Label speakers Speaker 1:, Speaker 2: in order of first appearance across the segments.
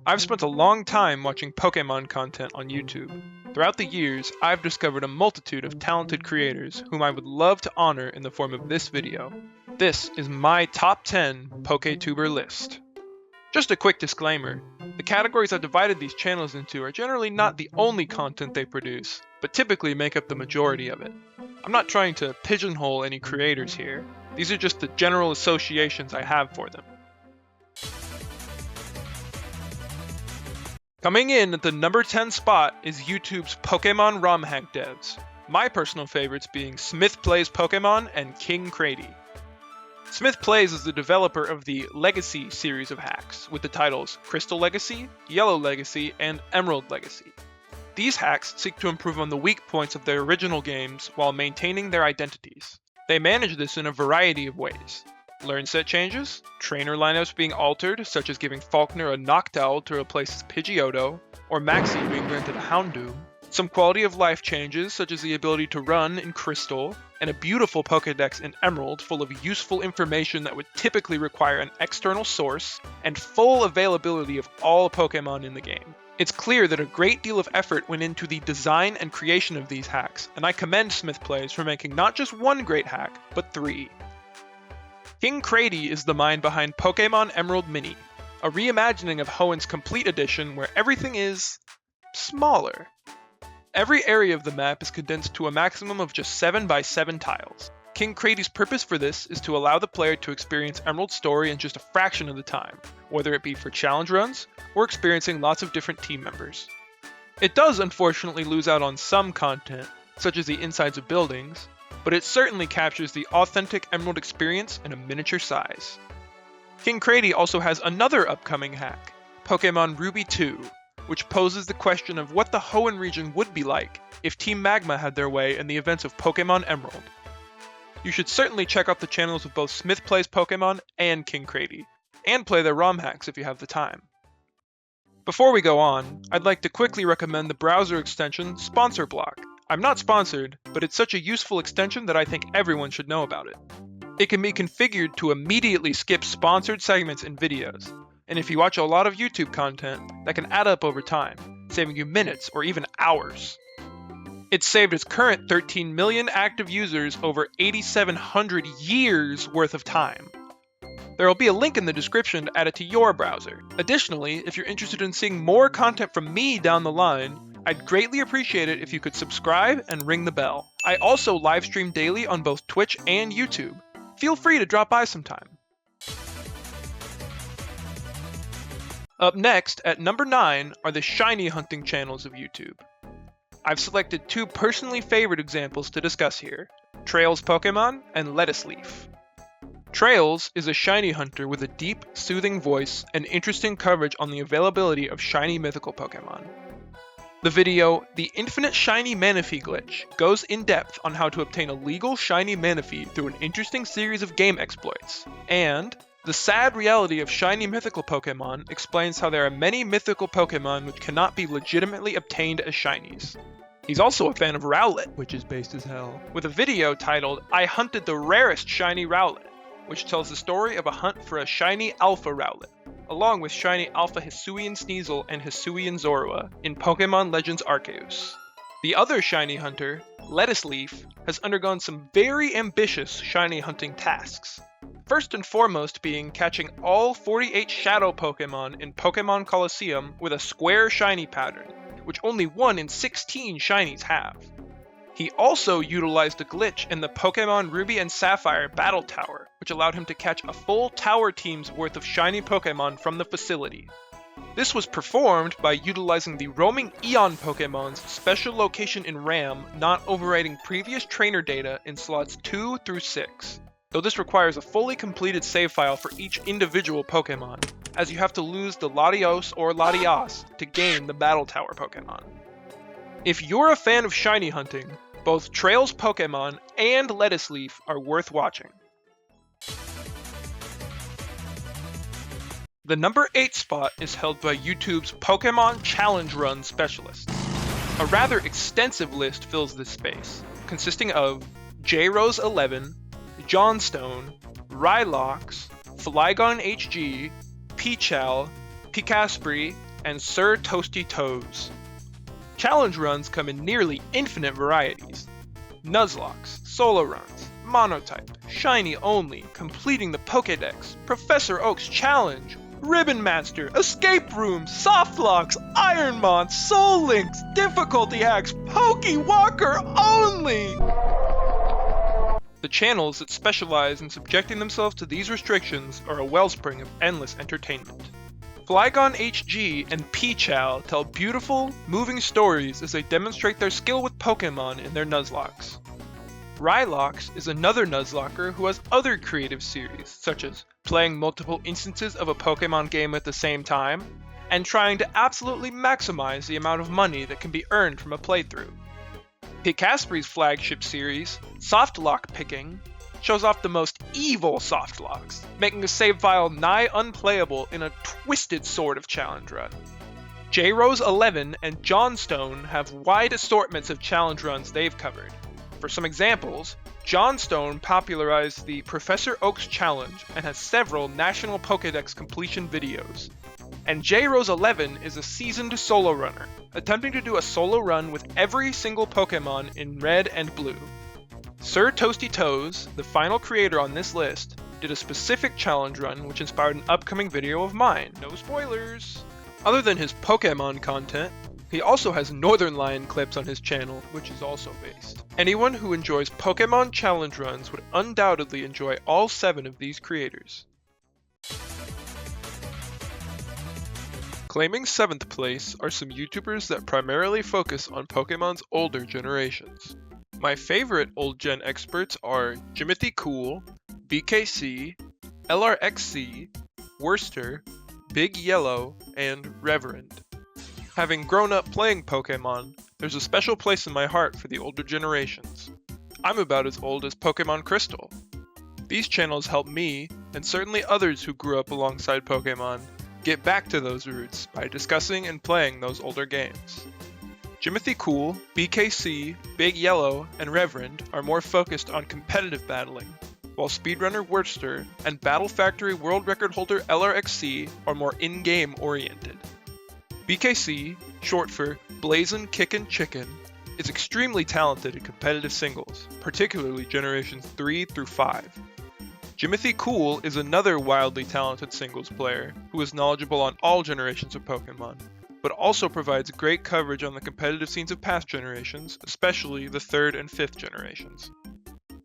Speaker 1: I've spent a long time watching Pokemon content on YouTube. Throughout the years, I've discovered a multitude of talented creators whom I would love to honor in the form of this video. This is my top 10 Pokétuber list. Just a quick disclaimer, the categories I've divided these channels into are generally not the only content they produce, but typically make up the majority of it. I'm not trying to pigeonhole any creators here, these are just the general associations I have for them. Coming in at the number 10 spot is YouTube's Pokemon ROM hack devs, my personal favorites being Smith Plays Pokemon and King Crady. Smith Plays is the developer of the Legacy series of hacks, with the titles Crystal Legacy, Yellow Legacy, and Emerald Legacy. These hacks seek to improve on the weak points of their original games while maintaining their identities. They manage this in a variety of ways. Learn set changes, trainer lineups being altered, such as giving Falkner a Noctowl to replace his Pidgeotto, or Maxie being granted a Houndoom, some quality of life changes, such as the ability to run in Crystal, and a beautiful Pokédex in Emerald full of useful information that would typically require an external source, and full availability of all Pokémon in the game. It's clear that a great deal of effort went into the design and creation of these hacks, and I commend Smith Plays for making not just one great hack, but 3. King Crady is the mind behind Pokemon Emerald Mini, a reimagining of Hoenn's Complete Edition where everything is smaller. Every area of the map is condensed to a maximum of just 7 by 7 tiles. King Crady's purpose for this is to allow the player to experience Emerald's story in just a fraction of the time, whether it be for challenge runs or experiencing lots of different team members. It does unfortunately lose out on some content, such as the insides of buildings, but it certainly captures the authentic Emerald experience in a miniature size. King Crady also has another upcoming hack, Pokemon Ruby 2, which poses the question of what the Hoenn region would be like if Team Magma had their way in the events of Pokemon Emerald. You should certainly check out the channels of both Smith Plays Pokemon and King Crady, and play their ROM hacks if you have the time. Before we go on, I'd like to quickly recommend the browser extension Sponsor Block. I'm not sponsored, but it's such a useful extension that I think everyone should know about it. It can be configured to immediately skip sponsored segments in videos, and if you watch a lot of YouTube content, that can add up over time, saving you minutes or even hours. It's saved its current 13 million active users over 8,700 years worth of time. There will be a link in the description to add it to your browser. Additionally, if you're interested in seeing more content from me down the line, I'd greatly appreciate it if you could subscribe and ring the bell. I also live stream daily on both Twitch and YouTube. Feel free to drop by sometime. Up next, at number 9, are the shiny hunting channels of YouTube. I've selected 2 personally favorite examples to discuss here, Trails Pokemon and Lettuce Leaf. Trails is a shiny hunter with a deep, soothing voice and interesting coverage on the availability of shiny mythical Pokemon. The video, The Infinite Shiny Manaphy Glitch, goes in depth on how to obtain a legal shiny Manaphy through an interesting series of game exploits, and The Sad Reality of Shiny Mythical Pokemon explains how there are many mythical Pokemon which cannot be legitimately obtained as shinies. He's also a fan of Rowlet, which is based as hell, with a video titled I Hunted the Rarest Shiny Rowlet, which tells the story of a hunt for a shiny Alpha Rowlet, along with shiny Alpha Hisuian Sneasel and Hisuian Zorua in Pokemon Legends Arceus. The other shiny hunter, Lettuce Leaf, has undergone some very ambitious shiny hunting tasks. First and foremost being catching all 48 Shadow Pokemon in Pokemon Colosseum with a square shiny pattern, which only 1 in 16 shinies have. He also utilized a glitch in the Pokemon Ruby and Sapphire Battle Tower, which allowed him to catch a full tower team's worth of shiny Pokemon from the facility. This was performed by utilizing the roaming Eon Pokemon's special location in RAM not overriding previous trainer data in slots 2 through 6, though this requires a fully completed save file for each individual Pokemon, as you have to lose the Latios or Latias to gain the Battle Tower Pokemon. If you're a fan of shiny hunting, both Trails Pokemon and Lettuce Leaf are worth watching. The number 8 spot is held by YouTube's Pokemon Challenge Run specialists. A rather extensive list fills this space, consisting of JRose11, Johnstone, Rylox, Flygon HG, Peachal, Picaspri, and Sir Toasty Toes. Challenge runs come in nearly infinite varieties. Nuzlocks, solo runs, monotype, shiny only, completing the Pokédex, Professor Oak's challenge, Ribbon Master, escape rooms, softlocks, Ironmon, Soul Links, difficulty hacks, Pokewalker only! The channels that specialize in subjecting themselves to these restrictions are a wellspring of endless entertainment. Flygon HG and P-Chow tell beautiful, moving stories as they demonstrate their skill with Pokemon in their Nuzlocks. Rylox is another Nuzlocker who has other creative series, such as playing multiple instances of a Pokemon game at the same time, and trying to absolutely maximize the amount of money that can be earned from a playthrough. Picaspri's flagship series, Softlock Picking, shows off the most evil softlocks, making a save file nigh unplayable in a twisted sort of challenge run. J-Rose11 and Johnstone have wide assortments of challenge runs they've covered. For some examples, Johnstone popularized the Professor Oak's challenge and has several National Pokédex completion videos. And J-Rose11 is a seasoned solo runner, attempting to do a solo run with every single Pokemon in red and blue. Sir Toasty Toes, the final creator on this list, did a specific challenge run which inspired an upcoming video of mine. No spoilers! Other than his Pokemon content, he also has Northern Lion clips on his channel, which is also based. Anyone who enjoys Pokemon challenge runs would undoubtedly enjoy all 7 of these creators. Claiming 7th place are some YouTubers that primarily focus on Pokemon's older generations. My favorite old gen experts are Jimothy Cool, BKC, LRXC, Worcester, Big Yellow, and Reverend. Having grown up playing Pokemon, there's a special place in my heart for the older generations. I'm about as old as Pokemon Crystal. These channels help me, and certainly others who grew up alongside Pokemon, get back to those roots by discussing and playing those older games. Jimothy Cool, BKC, Big Yellow, and Reverend are more focused on competitive battling, while speedrunner Worcester and Battle Factory world record holder LRXC are more in-game oriented. BKC, short for Blazin' Kickin' Chicken, is extremely talented in competitive singles, particularly generations 3 through 5. Jimothy Cool is another wildly talented singles player who is knowledgeable on all generations of Pokemon, but also provides great coverage on the competitive scenes of past generations, especially the 3rd and 5th generations.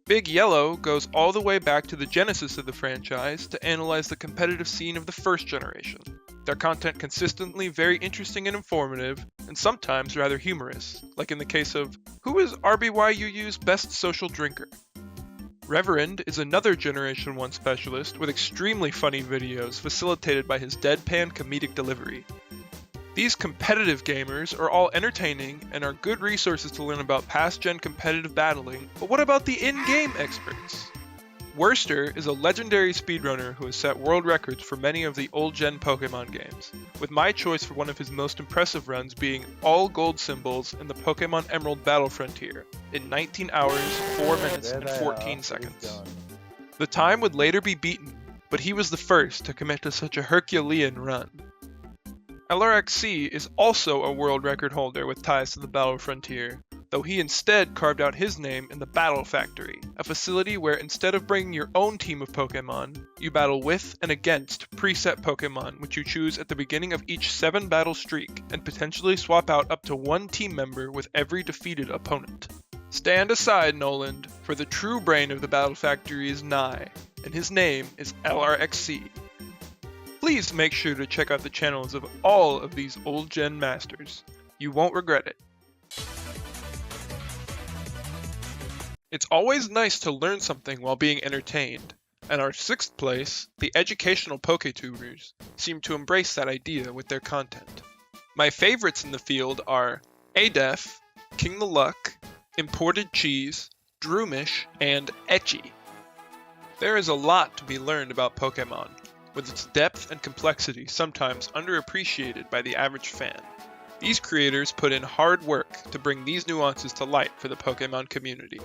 Speaker 1: Big Yellow goes all the way back to the genesis of the franchise to analyze the competitive scene of the 1st generation. Their content consistently very interesting and informative, and sometimes rather humorous, like in the case of Who is RBYUU's best social drinker? Reverend is another Generation 1 specialist with extremely funny videos facilitated by his deadpan comedic delivery. These competitive gamers are all entertaining and are good resources to learn about past-gen competitive battling, but what about the in-game experts? Worcester is a legendary speedrunner who has set world records for many of the old-gen Pokemon games, with my choice for one of his most impressive runs being all gold symbols in the Pokemon Emerald Battle Frontier in 19 hours, 4 minutes, and 14 seconds. The time would later be beaten, but he was the first to commit to such a Herculean run. LRXC is also a world record holder with ties to the Battle Frontier, though he instead carved out his name in the Battle Factory, a facility where instead of bringing your own team of Pokemon, you battle with and against preset Pokemon which you choose at the beginning of each 7-battle streak, and potentially swap out up to 1 team member with every defeated opponent. Stand aside, Noland, for the true brain of the Battle Factory is nigh, and his name is LRXC. Please make sure to check out the channels of all of these old-gen masters. You won't regret it. It's always nice to learn something while being entertained, and our 6th place, the educational Pokétubers, seem to embrace that idea with their content. My favorites in the field are Adef, King the Luck, Imported Cheese, Droomish, and Etchy. There is a lot to be learned about Pokemon, with its depth and complexity sometimes underappreciated by the average fan. These creators put in hard work to bring these nuances to light for the Pokemon community.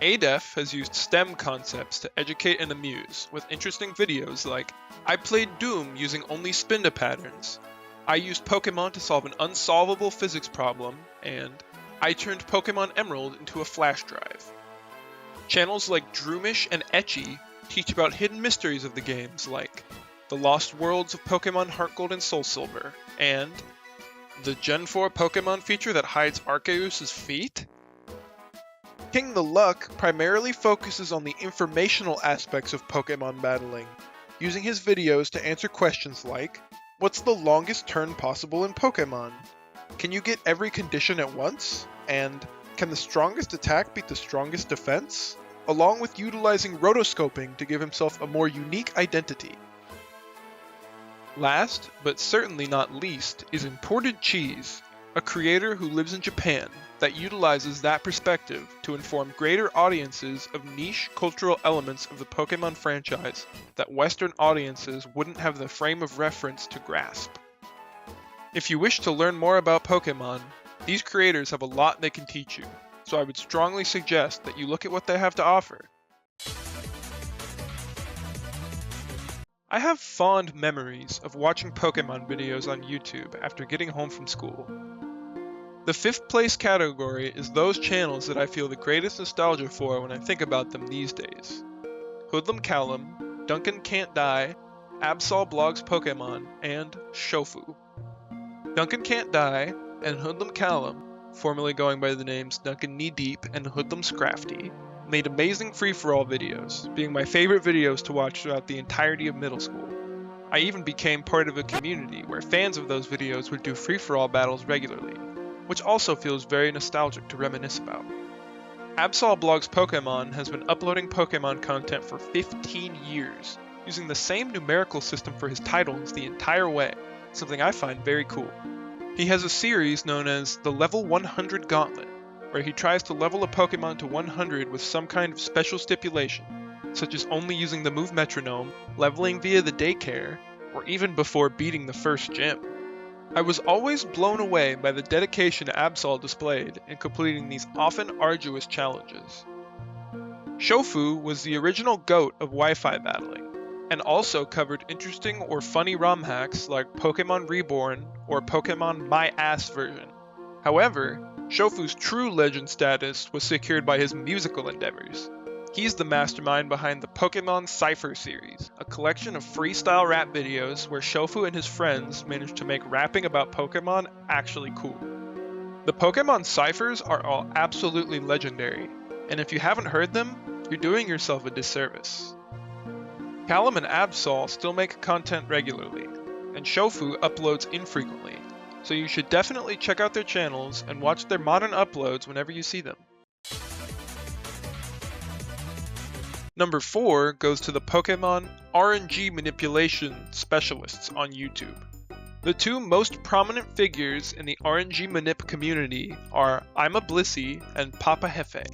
Speaker 1: ADEF has used STEM concepts to educate and amuse, with interesting videos like, I played Doom using only Spinda patterns, I used Pokemon to solve an unsolvable physics problem, and I turned Pokemon Emerald into a flash drive. Channels like Droomish and Etchy teach about hidden mysteries of the games like the Lost Worlds of Pokemon Heart Gold and Soul Silver, and the Gen 4 Pokemon feature that hides Arceus' feet? King the Luck primarily focuses on the informational aspects of Pokemon battling, using his videos to answer questions like, what's the longest turn possible in Pokemon? Can you get every condition at once? And can the strongest attack beat the strongest defense? Along with utilizing rotoscoping to give himself a more unique identity. Last, but certainly not least, is Imported Cheese, a creator who lives in Japan that utilizes that perspective to inform greater audiences of niche cultural elements of the Pokemon franchise that Western audiences wouldn't have the frame of reference to grasp. If you wish to learn more about Pokemon, these creators have a lot they can teach you, so I would strongly suggest that you look at what they have to offer. I have fond memories of watching Pokemon videos on YouTube after getting home from school. The 5th place category is those channels that I feel the greatest nostalgia for when I think about them these days. Hoodlum Callum, Duncan Can't Die, Absol Blogs Pokemon, and Shofu. Duncan Can't Die and Hoodlum Callum, formerly going by the names Duncan Knee Deep and Hoodlum Scrafty, made amazing free-for-all videos, being my favorite videos to watch throughout the entirety of middle school. I even became part of a community where fans of those videos would do free-for-all battles regularly, which also feels very nostalgic to reminisce about. Absol Blogs Pokemon has been uploading Pokemon content for 15 years, using the same numerical system for his titles the entire way, something I find very cool. He has a series known as the Level 100 Gauntlet, where he tries to level a Pokemon to 100 with some kind of special stipulation, such as only using the move metronome, leveling via the daycare, or even before beating the first gym. I was always blown away by the dedication Absol displayed in completing these often arduous challenges. Shofu was the original GOAT of Wi-Fi battling, and also covered interesting or funny ROM hacks like Pokemon Reborn or Pokemon My Ass version. However, Shofu's true legend status was secured by his musical endeavors. He's the mastermind behind the Pokemon Cypher series, a collection of freestyle rap videos where Shofu and his friends managed to make rapping about Pokemon actually cool. The Pokemon Cyphers are all absolutely legendary, and if you haven't heard them, you're doing yourself a disservice. Callum and Absol still make content regularly, and Shofu uploads infrequently, so you should definitely check out their channels and watch their modern uploads whenever you see them. Number 4 goes to the Pokemon RNG manipulation specialists on YouTube. The two most prominent figures in the RNG manip community are Ima Blissey and Papa Hefe.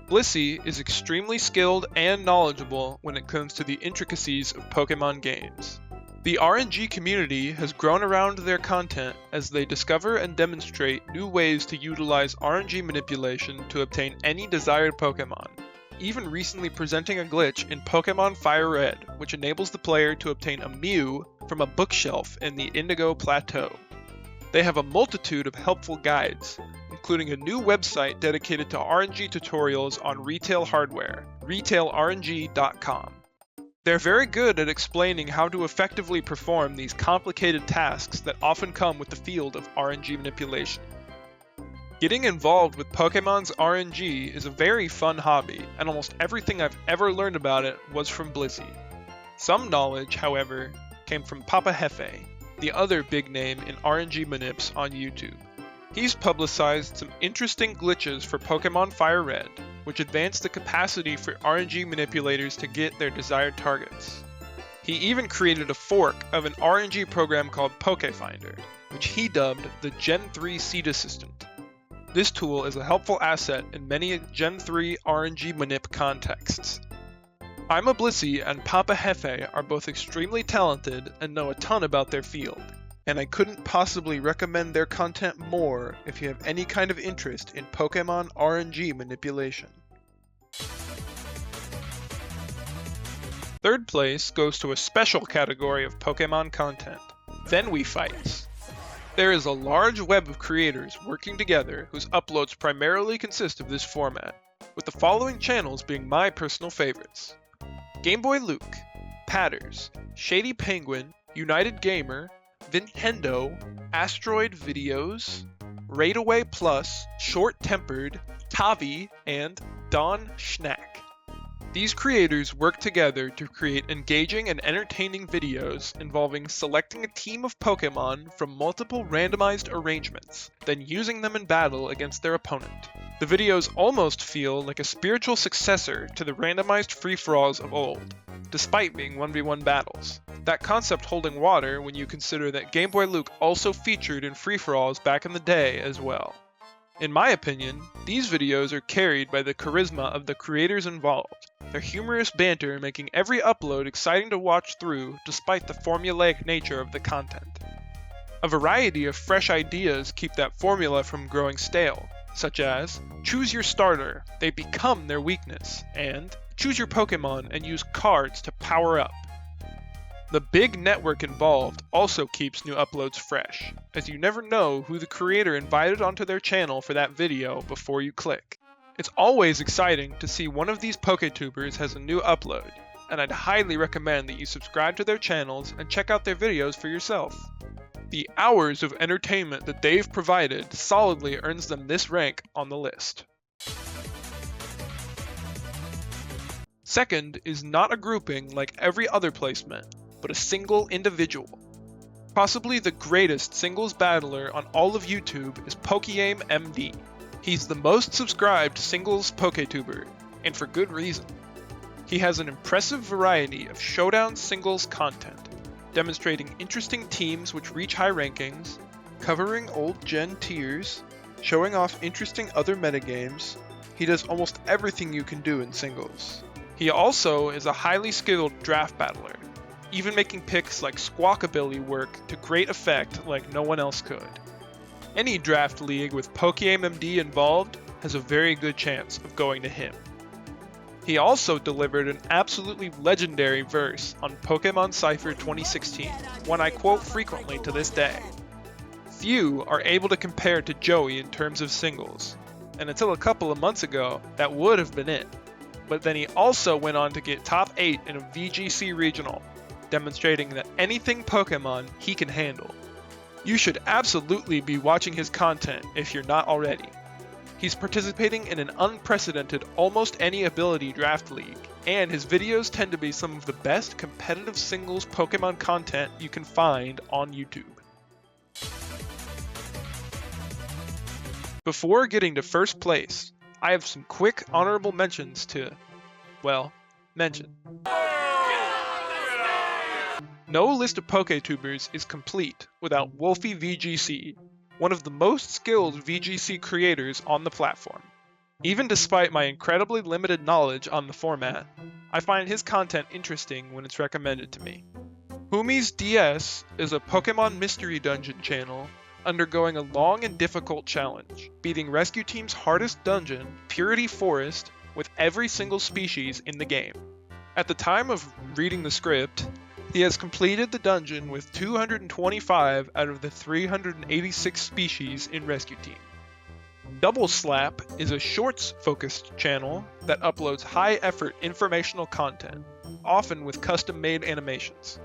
Speaker 1: Blissey is extremely skilled and knowledgeable when it comes to the intricacies of Pokemon games. The RNG community has grown around their content as they discover and demonstrate new ways to utilize RNG manipulation to obtain any desired Pokemon, even recently presenting a glitch in Pokemon Fire Red, which enables the player to obtain a Mew from a bookshelf in the Indigo Plateau. They have a multitude of helpful guides, including a new website dedicated to RNG tutorials on retail hardware, retailrng.com. They're very good at explaining how to effectively perform these complicated tasks that often come with the field of RNG manipulation. Getting involved with Pokemon's RNG is a very fun hobby, and almost everything I've ever learned about it was from Blissey. Some knowledge, however, came from Papa Hefe, the other big name in RNG manips on YouTube. He's publicized some interesting glitches for Pokemon Fire Red, which advance the capacity for RNG manipulators to get their desired targets. He even created a fork of an RNG program called Pokefinder, which he dubbed the Gen 3 Seed Assistant. This tool is a helpful asset in many Gen 3 RNG manip contexts. Ima Blissey and Papa Hefe are both extremely talented and know a ton about their field, and I couldn't possibly recommend their content more if you have any kind of interest in Pokemon RNG manipulation. Third place goes to a special category of Pokemon content. Then we fight. There is a large web of creators working together whose uploads primarily consist of this format, with the following channels being my personal favorites: Game Boy Luke, Patters, Shady Penguin, United Gamer, Nintendo, Asteroid Videos, Raidaway Plus, Short Tempered, Tavi, and Don Schnack. These creators work together to create engaging and entertaining videos involving selecting a team of Pokemon from multiple randomized arrangements, then using them in battle against their opponent. The videos almost feel like a spiritual successor to the randomized free-for-alls of old, despite being 1v1 battles. That concept holding water when you consider that Game Boy Luke also featured in free-for-alls back in the day as well. In my opinion, these videos are carried by the charisma of the creators involved, their humorous banter making every upload exciting to watch through despite the formulaic nature of the content. A variety of fresh ideas keep that formula from growing stale, such as choose your starter, they become their weakness, and choose your Pokemon and use cards to power up. The big network involved also keeps new uploads fresh, as you never know who the creator invited onto their channel for that video before you click. It's always exciting to see one of these Pokétubers has a new upload, and I'd highly recommend that you subscribe to their channels and check out their videos for yourself. The hours of entertainment that they've provided solidly earns them this rank on the list. Second is not a grouping like every other placement, but a single individual. Possibly the greatest singles battler on all of YouTube is Pokéaim MD. He's the most subscribed singles Pokétuber, and for good reason. He has an impressive variety of showdown singles content, demonstrating interesting teams which reach high rankings, covering old gen tiers, showing off interesting other metagames. He does almost everything you can do in singles. He also is a highly skilled draft battler, even making picks like Squawkabilly work to great effect like no one else could. Any draft league with Pokéaim MD involved has a very good chance of going to him. He also delivered an absolutely legendary verse on Pokemon Cypher 2016, one I quote frequently to this day. Few are able to compare to Joey in terms of singles, and until a couple of months ago, that would have been it. But then he also went on to get top 8 in a VGC regional, demonstrating that anything Pokemon he can handle. You should absolutely be watching his content if you're not already. He's participating in an unprecedented almost any ability draft league, and his videos tend to be some of the best competitive singles Pokemon content you can find on YouTube. Before getting to first place, I have some quick honorable mentions to, well, mention. No list of Pokétubers is complete without Wolfie VGC, one of the most skilled VGC creators on the platform. Even despite my incredibly limited knowledge on the format, I find his content interesting when it's recommended to me. Humi's DS is a Pokemon Mystery Dungeon channel undergoing a long and difficult challenge, beating Rescue Team's hardest dungeon, Purity Forest, with every single species in the game. At the time of reading the script, he has completed the dungeon with 225 out of the 386 species in Rescue Team. Double Slap is a shorts-focused channel that uploads high-effort informational content, often with custom-made animations.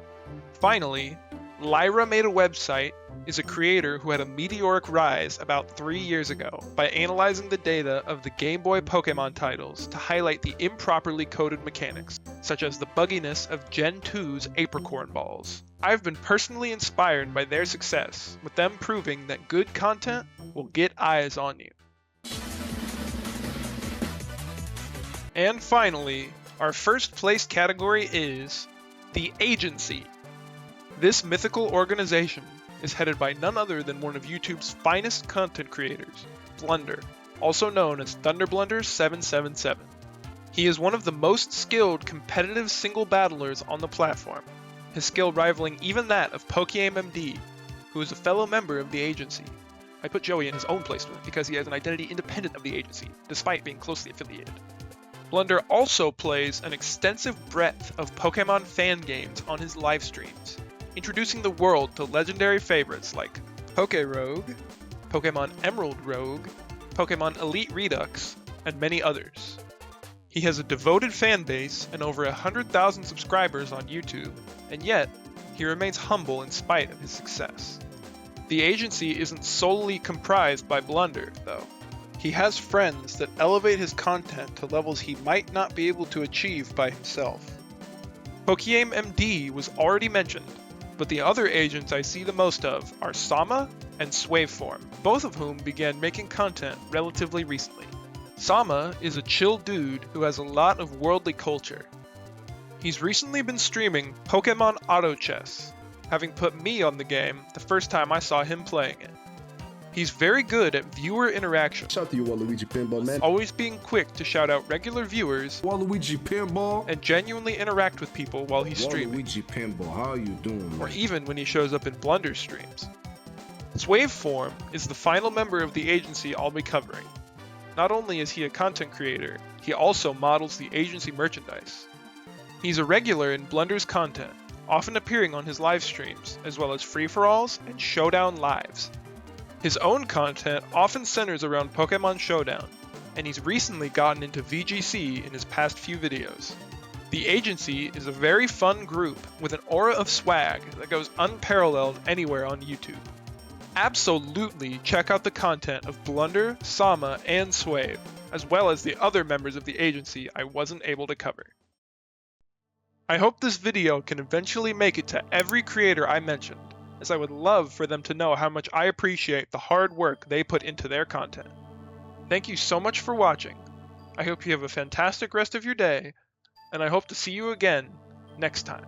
Speaker 1: Finally, Lyra Made a Website is a creator who had a meteoric rise about 3 years ago by analyzing the data of the Game Boy Pokemon titles to highlight the improperly coded mechanics, such as the bugginess of Gen 2's Apricorn Balls. I've been personally inspired by their success, with them proving that good content will get eyes on you. And finally, our first place category is The Agency. This mythical organization is headed by none other than one of YouTube's finest content creators, Blunder, also known as ThunderBlunder777. He is one of the most skilled competitive single battlers on the platform, his skill rivaling even that of Pokéaim MD, who is a fellow member of the agency. I put Joey in his own placement because he has an identity independent of the agency, despite being closely affiliated. Blunder also plays an extensive breadth of Pokemon fan games on his live streams, introducing the world to legendary favorites like Pokérogue, Pokemon Emerald Rogue, Pokemon Elite Redux, and many others. He has a devoted fan base and over 100,000 subscribers on YouTube, and yet, he remains humble in spite of his success. The agency isn't solely comprised by Blunder, though. He has friends that elevate his content to levels he might not be able to achieve by himself. Pokéaim MD was already mentioned, but the other agents I see the most of are Sama and Swaveform, both of whom began making content relatively recently. Sama is a chill dude who has a lot of worldly culture. He's recently been streaming Pokemon Auto Chess, having put me on the game the first time I saw him playing it. He's very good at viewer interaction,
Speaker 2: Shout out to you, WaluigiPinball, man.
Speaker 1: always being quick to shout out regular viewers
Speaker 2: WaluigiPinball.
Speaker 1: and genuinely interact with people while he's streaming,
Speaker 2: WaluigiPinball, how you doing,
Speaker 1: or
Speaker 2: man?
Speaker 1: even when he shows up in Blunder streams. Swaveform is the final member of the agency I'll be covering. Not only is he a content creator, he also models the agency merchandise. He's a regular in Blunder's content, often appearing on his live streams, as well as free-for-alls and Showdown lives. His own content often centers around Pokemon Showdown, and he's recently gotten into VGC in his past few videos. The agency is a very fun group with an aura of swag that goes unparalleled anywhere on YouTube. Absolutely check out the content of Blunder, Sama, and Swave, as well as the other members of the agency I wasn't able to cover. I hope this video can eventually make it to every creator I mentioned, as I would love for them to know how much I appreciate the hard work they put into their content. Thank you so much for watching. I hope you have a fantastic rest of your day, and I hope to see you again next time.